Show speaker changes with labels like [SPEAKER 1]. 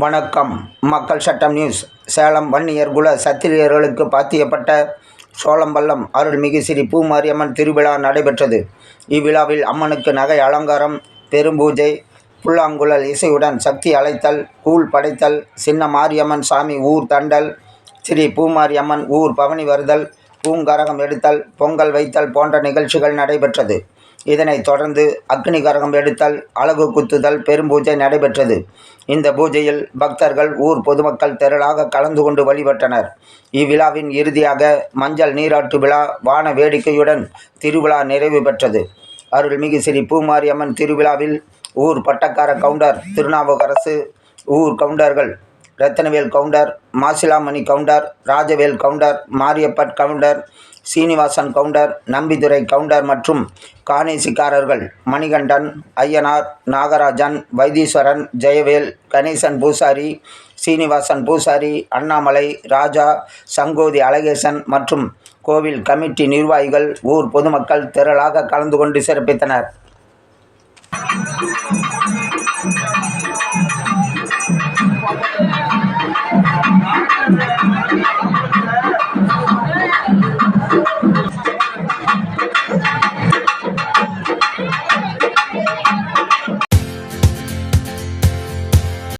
[SPEAKER 1] வணக்கம். மக்கள் சட்டம் நியூஸ். சேலம் வன்னியர் குல சத்திரியர்களுக்கு பாத்தியப்பட்ட சோளம்பள்ளம் அருள்மிகு ஸ்ரீ பூமாரியம்மன் திருவிழா நடைபெற்றது. இவ்விழாவில் அம்மனுக்கு நகை அலங்காரம், பெரும்பூஜை, புல்லாங்குழல் இசையுடன் சக்தி அழைத்தல், கூழ் படைத்தல், சின்ன மாரியம்மன் சாமி ஊர் தண்டல், ஸ்ரீ பூமாரியம்மன் ஊர் பவனி வருதல், பூங்கரகம் எடுத்தல், பொங்கல் வைத்தல் போன்ற நிகழ்ச்சிகள் நடைபெற்றது. இதனைத் தொடர்ந்து அக்னி கரகம் எடுத்தல், அலகு குத்துதல், பெரும்பூஜை நடைபெற்றது. இந்த பூஜையில் பக்தர்கள், ஊர் பொதுமக்கள் திரளாக கலந்து கொண்டு வழிபட்டனர். இவ்விழாவின் இறுதியாக மஞ்சள் நீராட்டு விழா, வான வேடிக்கையுடன் திருவிழா நிறைவு பெற்றது. அருள்மிகு ஸ்ரீ பூமாரியம்மன் திருவிழாவில் ஊர் பட்டக்கார கவுண்டர் திருநாவுக்கரசு, ஊர் கவுண்டர்கள் ரத்தினவேல் கவுண்டர், மாசிலாமணி கவுண்டர், ராஜவேல் கவுண்டர், மாரியப்பட் கவுண்டர், சீனிவாசன் கவுண்டர், நம்பிதுரை கவுண்டர் மற்றும் காணேசிக்காரர்கள் மணிகண்டன், ஐயனார், நாகராஜன், வைத்தீஸ்வரன், ஜெயவேல், கணேசன் பூசாரி, சீனிவாசன் பூசாரி, அண்ணாமலை, ராஜா, சங்கோதி அழகேசன் மற்றும் கோவில் கமிட்டி நிர்வாகிகள், ஊர் பொதுமக்கள் திரளாக கலந்து கொண்டு சிறப்பித்தனர்.